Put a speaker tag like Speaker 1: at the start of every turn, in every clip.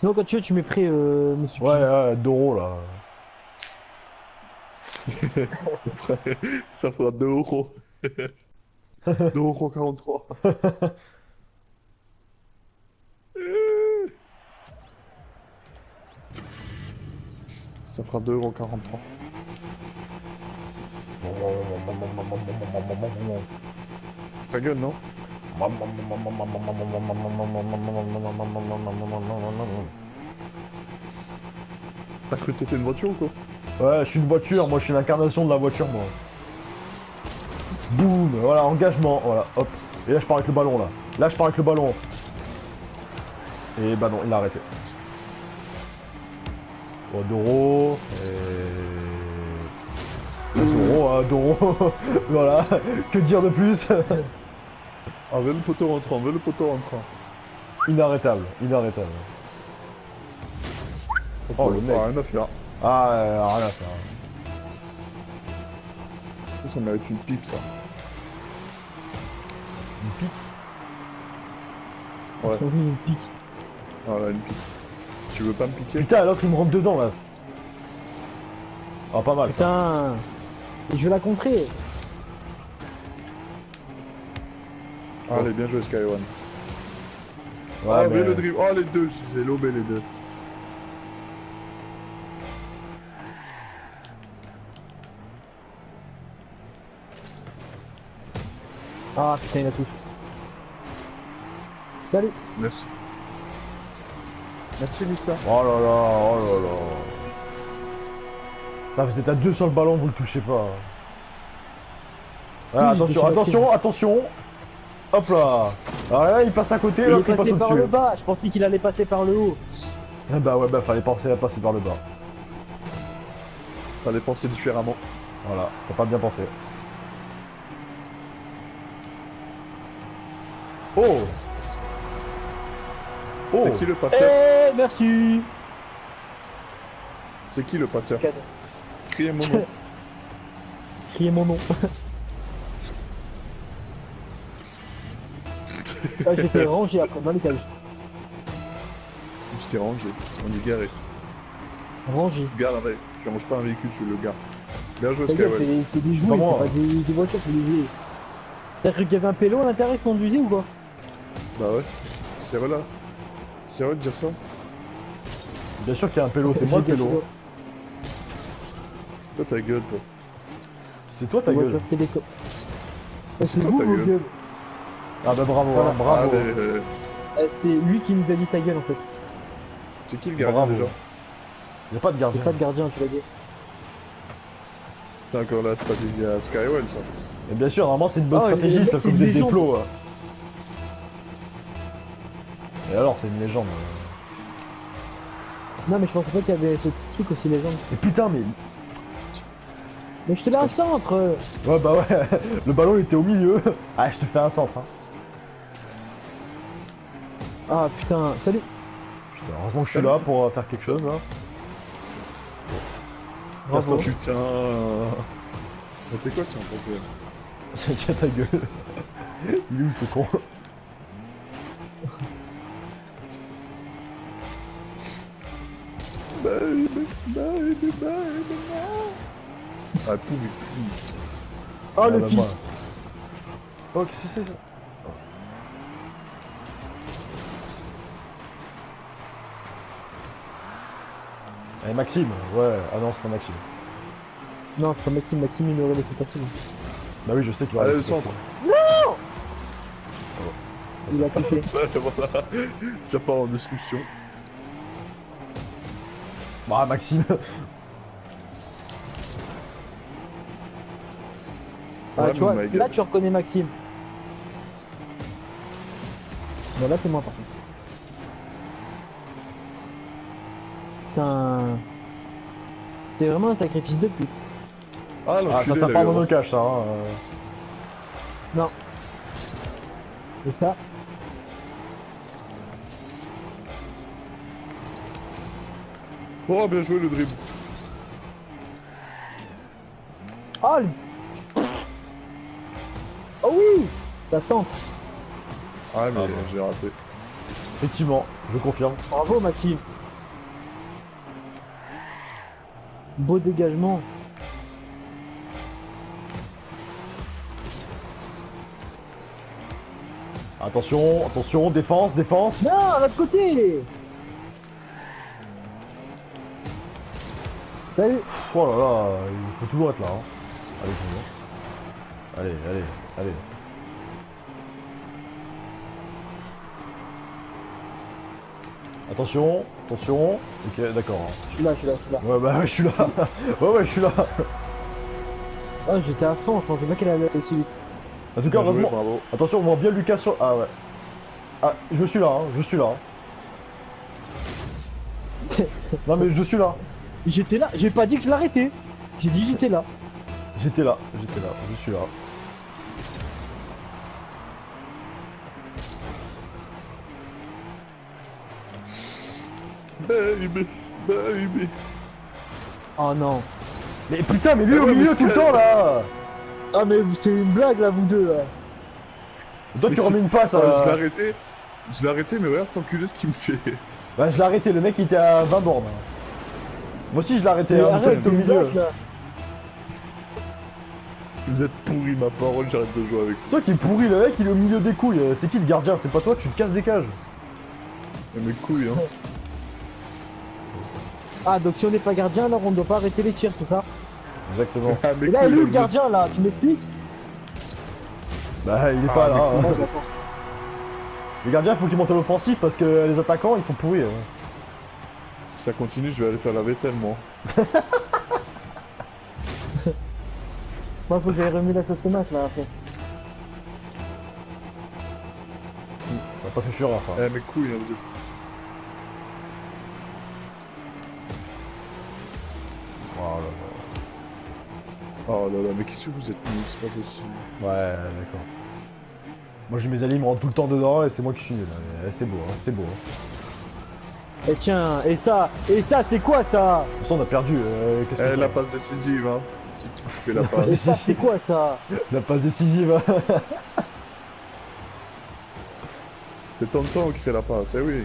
Speaker 1: Sinon, quand tu veux, tu mets prêt, monsieur
Speaker 2: Ouais,
Speaker 1: Pigeon.
Speaker 2: ouais, Doro là.
Speaker 3: Ça fera 2 euros. 2 € 43. Ça fera 2,43 €. Ta gueule, non? T'as cru que t'étais une voiture ou quoi?
Speaker 2: Ouais, je suis une voiture, moi je suis l'incarnation de la voiture, moi. Boum, voilà, engagement, voilà, hop. Et là je pars avec le ballon là. Là je pars avec le ballon. Et bah non, il a arrêté. Oh, Doro. Et... Doro, hein, Doro. Voilà, que dire de plus?
Speaker 3: Enlevez le poteau rentrant, enlevez le poteau rentrant.
Speaker 2: Inarrêtable, inarrêtable. Oh, le mec.
Speaker 3: Rien à faire.
Speaker 2: Ah, rien à faire.
Speaker 3: Ça mérite une pipe, ça.
Speaker 2: Une pique.
Speaker 3: Ouais,
Speaker 1: Parce qu'on vit une pique.
Speaker 3: voilà, une pipe. Tu veux pas me piquer?
Speaker 2: Putain, l'autre il me rentre dedans là. Ah, pas mal. Ça.
Speaker 1: Putain. Et je vais la contrer.
Speaker 3: Allez, bien joué, Sky One.
Speaker 2: Ouais,
Speaker 3: Ah,
Speaker 2: mais...
Speaker 3: mais le dribble. Oh, les deux, je disais lobé les deux.
Speaker 1: Ah, putain, il la touche. Salut.
Speaker 3: Merci. Merci, Lisa.
Speaker 2: Oh là là, oh là là. Là, vous êtes à deux sur le ballon, vous le touchez pas. Ah,
Speaker 1: Oui,
Speaker 2: attention,
Speaker 1: je
Speaker 2: attention, attention. Hop là. Alors là, il passe à côté,
Speaker 1: Il est
Speaker 2: l'autre il passe
Speaker 1: passé par le
Speaker 2: au-dessus.
Speaker 1: bas. Je pensais qu'il allait passer par le haut.
Speaker 2: Ah bah ouais, bah fallait penser à passer par le bas.
Speaker 3: Fallait penser différemment.
Speaker 2: Voilà, t'as pas bien pensé. Oh. Oh.
Speaker 3: C'est qui le passeur?
Speaker 1: Eh, merci.
Speaker 3: C'est qui le passeur?
Speaker 1: Cadeau.
Speaker 3: Criez mon nom.
Speaker 1: Criez mon nom. Ah, j'ai fait ranger après, dans les cages.
Speaker 3: Je t'ai rangé. On est garé.
Speaker 1: Ranger.
Speaker 3: Tu gares avec. Tu ranges pas un véhicule, tu le gares. Bien joué,
Speaker 1: Ta gueule,
Speaker 3: Skywell.
Speaker 1: c'est des jouets,
Speaker 2: pas moi,
Speaker 1: c'est pas des voitures, c'est des jouets. T'as cru qu'il y avait un pélo à l'intérieur qui conduisait ou quoi?
Speaker 3: Bah ouais. C'est vrai là. C'est vrai de dire ça?
Speaker 2: Bien sûr qu'il y a un pélo, c'est moi le pélo.
Speaker 3: Toi, ta gueule, toi.
Speaker 2: C'est toi ta gueule.
Speaker 1: C'est
Speaker 3: toi,
Speaker 1: vous
Speaker 3: ta
Speaker 1: vos
Speaker 3: gueule.
Speaker 1: gueules.
Speaker 2: Ah bah bravo,
Speaker 1: Voilà.
Speaker 2: hein, bravo.
Speaker 3: Allez,
Speaker 1: C'est lui qui nous a dit ta gueule en fait.
Speaker 3: c'est qui le gardien
Speaker 2: Bravo.
Speaker 3: déjà?
Speaker 2: Y'a pas de
Speaker 1: C'est
Speaker 2: gardien.
Speaker 1: pas de gardien, tu l'as dit.
Speaker 3: C'est encore la stratégie à Skywell, ça.
Speaker 2: Et bien sûr, normalement c'est une bonne
Speaker 1: Ah,
Speaker 2: stratégie,
Speaker 1: le
Speaker 2: ça
Speaker 1: mec,
Speaker 2: comme
Speaker 1: c'est
Speaker 2: des
Speaker 1: une légende.
Speaker 2: déplots. Et alors, c'est une légende.
Speaker 1: Non, mais je pensais pas qu'il y avait ce petit truc aussi légende.
Speaker 2: Et putain, mais...
Speaker 1: Mais je te mets un centre.
Speaker 2: Ouais, bah ouais, le ballon il était au milieu. Ah, je te fais un centre, hein.
Speaker 1: Ah putain, salut.
Speaker 2: Putain, heureusement que je suis là pour faire quelque chose, là.
Speaker 1: Bravo.
Speaker 3: Putain. Mais tu sais quoi, tiens, pour que...
Speaker 2: Tiens ta gueule. Il est où ce con?
Speaker 3: Ah, pourri.
Speaker 1: Oh le
Speaker 2: bah,
Speaker 1: fils.
Speaker 2: Oh, qu'est-ce que c'est ça? Allez, Maxime, ouais, ah non, c'est pas Maxime.
Speaker 1: Non, c'est pas Maxime, Maxime il aurait laissé passer.
Speaker 2: Bah oui, je sais qu'il va
Speaker 3: Allez,
Speaker 2: rester
Speaker 3: le centre.
Speaker 2: passé.
Speaker 1: Il a kiffé.
Speaker 3: Voilà. Ça part en destruction.
Speaker 2: Bah, Maxime.
Speaker 1: Ah,
Speaker 3: Ouais,
Speaker 1: tu vois,
Speaker 3: mais my
Speaker 1: là
Speaker 3: God.
Speaker 1: tu reconnais Maxime. Non, là c'est moi par contre. Putain. T'es vraiment un sacrifice de pute.
Speaker 3: Ah,
Speaker 2: Ah,
Speaker 3: l'enculé,
Speaker 2: ça
Speaker 3: là,
Speaker 2: part dans
Speaker 3: gars.
Speaker 2: nos caches, ça. Hein.
Speaker 1: Non. Et ça.
Speaker 3: Oh, bien joué le dribble.
Speaker 1: Oh, oh oui. Ça centre.
Speaker 3: Ah, mais
Speaker 2: Ah, bon.
Speaker 3: j'ai raté.
Speaker 2: Effectivement, je confirme.
Speaker 1: Bravo Maxime. Beau dégagement.
Speaker 2: Attention, attention, défense, défense.
Speaker 1: Non, à l'autre côté. Salut.
Speaker 2: Oh là là, il faut toujours être là. Hein. Allez, toujours. Allez, allez, allez. Attention, attention. Ok, d'accord. Hein.
Speaker 1: Je suis là, je suis là, je suis là.
Speaker 2: Ouais, bah je suis là. Ouais, je suis là.
Speaker 1: Ah, j'étais à fond, je pensais pas qu'elle allait aller aussi vite.
Speaker 2: En tout cas,
Speaker 3: Bien joué,
Speaker 2: heureusement.
Speaker 3: bravo.
Speaker 2: Attention, on voit bien Lucas sur. Ah ouais. Ah, je suis là, hein, je suis là. Non, mais je suis là.
Speaker 1: J'étais là, j'ai pas dit que je l'arrêtais. J'ai dit j'étais là.
Speaker 2: J'étais là, je suis là.
Speaker 3: Baby, baby.
Speaker 1: Oh non.
Speaker 2: Mais putain, mais lui
Speaker 3: Ah
Speaker 2: au
Speaker 3: ouais,
Speaker 2: milieu
Speaker 3: mais
Speaker 2: tout le
Speaker 3: c'est-
Speaker 2: temps là.
Speaker 1: Ah mais c'est une blague là vous deux là.
Speaker 2: Toi, tu remets une passe.
Speaker 3: Je l'ai arrêté, mais regarde cet enculé ce qu'il me fait.
Speaker 2: Bah, je l'ai arrêté, le mec il était à 20 bornes. Moi aussi, je l'ai arrêté,
Speaker 1: Mais
Speaker 2: hein,
Speaker 1: arrête,
Speaker 2: putain, il était
Speaker 1: c'est
Speaker 2: au
Speaker 1: une
Speaker 2: milieu.
Speaker 1: blague là.
Speaker 3: Vous êtes pourris, ma parole, j'arrête de jouer avec
Speaker 2: C'est toi qui est pourri, le mec il est au milieu des couilles. C'est qui le gardien? C'est pas toi, tu te casses des cages.
Speaker 3: mes couilles, hein.
Speaker 1: Ah donc si on n'est pas gardien alors on ne doit pas arrêter les tirs, c'est ça?
Speaker 2: Exactement.
Speaker 3: Ah, mes
Speaker 1: Et là
Speaker 3: couilles,
Speaker 1: il est où le
Speaker 3: vous
Speaker 1: gardien là? Tu m'expliques?
Speaker 2: Bah, il est
Speaker 3: Ah,
Speaker 2: pas là.
Speaker 3: mais
Speaker 2: hein.
Speaker 1: Ah, d'accord.
Speaker 2: Les gardiens, faut qu'ils montent à l'offensif parce que les attaquants ils sont pourris. Hein.
Speaker 3: êtes- Si ça continue, je vais aller faire la vaisselle, moi.
Speaker 1: Moi faut que j'aille remuer la sauce tomate là après.
Speaker 2: On a pas fait fureur. Hein.
Speaker 3: Eh, mes couilles, hein, vous êtes...
Speaker 2: Oh là
Speaker 3: Oh là là, mais qu'est-ce que vous êtes nuls, c'est pas possible.
Speaker 2: là. Ouais, d'accord. Moi j'ai mes alliés, ils me rentrent tout le temps dedans et c'est moi qui suis nul. Hein. C'est beau, hein, c'est beau. Hein.
Speaker 1: Et tiens, et ça c'est quoi ça?
Speaker 2: De toute façon, on a perdu. Qu'est-ce que
Speaker 3: Eh,
Speaker 2: c'est
Speaker 3: la passe décisive, hein. Si tu fais la
Speaker 1: Et
Speaker 3: passe.
Speaker 1: ça c'est quoi ça?
Speaker 2: La passe décisive. Hein.
Speaker 3: C'est Tonton qui fait la passe, eh oui.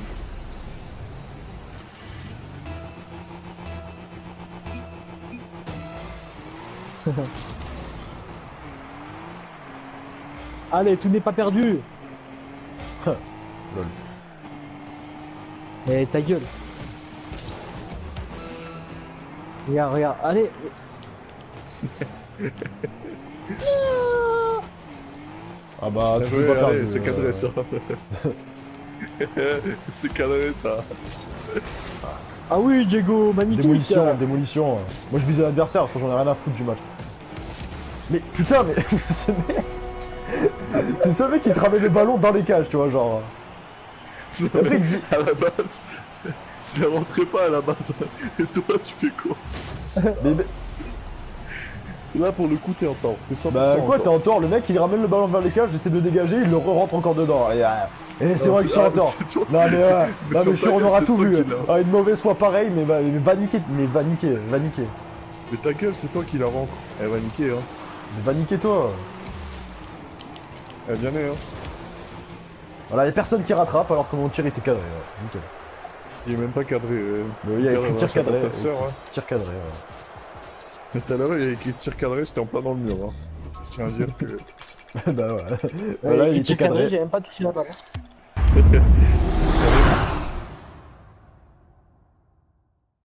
Speaker 1: Allez, tout n'est pas perdu.
Speaker 2: Lol.
Speaker 1: Mais ta gueule. Regarde, regarde, allez.
Speaker 2: Ah bah,
Speaker 3: Bien
Speaker 2: tu
Speaker 3: joué,
Speaker 2: peux pas
Speaker 3: allez,
Speaker 2: perdre,
Speaker 3: c'est cadré ça. C'est cadré ça.
Speaker 1: Ah oui, Diego, magnifique.
Speaker 2: Démolition, démolition. Moi je visais l'adversaire, j'en ai rien à foutre du match. Mais putain, mais ce mec. C'est ce mec qui te ramène le ballon dans les cages, tu vois, genre.
Speaker 3: Non,
Speaker 2: Après,
Speaker 3: mais
Speaker 2: il dit-
Speaker 3: à la base, je les rentrais pas à la base. Et toi, tu fais quoi?
Speaker 2: Mais,
Speaker 3: Là, pour le coup, t'es en tort. T'es 100%
Speaker 2: bah
Speaker 3: en
Speaker 2: quoi, t'es
Speaker 3: tort.
Speaker 2: en tort, le mec il ramène le ballon vers les cages, j'essaie de dégager, il le rentre encore dedans. Et c'est
Speaker 3: Non,
Speaker 2: vrai que je suis en tort.
Speaker 3: c'est toi.
Speaker 2: Non mais ouais,
Speaker 3: Mais
Speaker 2: non mais
Speaker 3: sur ta
Speaker 2: on
Speaker 3: gueule,
Speaker 2: aura
Speaker 3: c'est
Speaker 2: tout
Speaker 3: toi
Speaker 2: vu.
Speaker 3: qui l'as.
Speaker 2: Ah, une mauvaise fois pareil, mais va niquer, va niquer.
Speaker 3: Mais ta gueule, c'est toi qui la rentre. Elle va niquer, hein.
Speaker 2: Va niquer toi.
Speaker 3: Elle vient hein.
Speaker 2: Voilà, y'a personne qui rattrape alors que mon tir était cadré. Ouais. Nickel.
Speaker 3: Il est même pas cadré.
Speaker 2: Mais il y a écrit tir cadré.
Speaker 3: Ta sœur, hein.
Speaker 2: Tir cadré, ouais.
Speaker 3: Mais tout à l'heure, il y a écrit tir cadré, c'était en plein dans le mur, hein. Je tiens à dire que...
Speaker 2: Bah ouais.
Speaker 1: Ouais,
Speaker 2: Voilà, il
Speaker 1: tir
Speaker 2: était
Speaker 1: cadré,
Speaker 2: cadré.
Speaker 1: j'ai même pas touché la balle.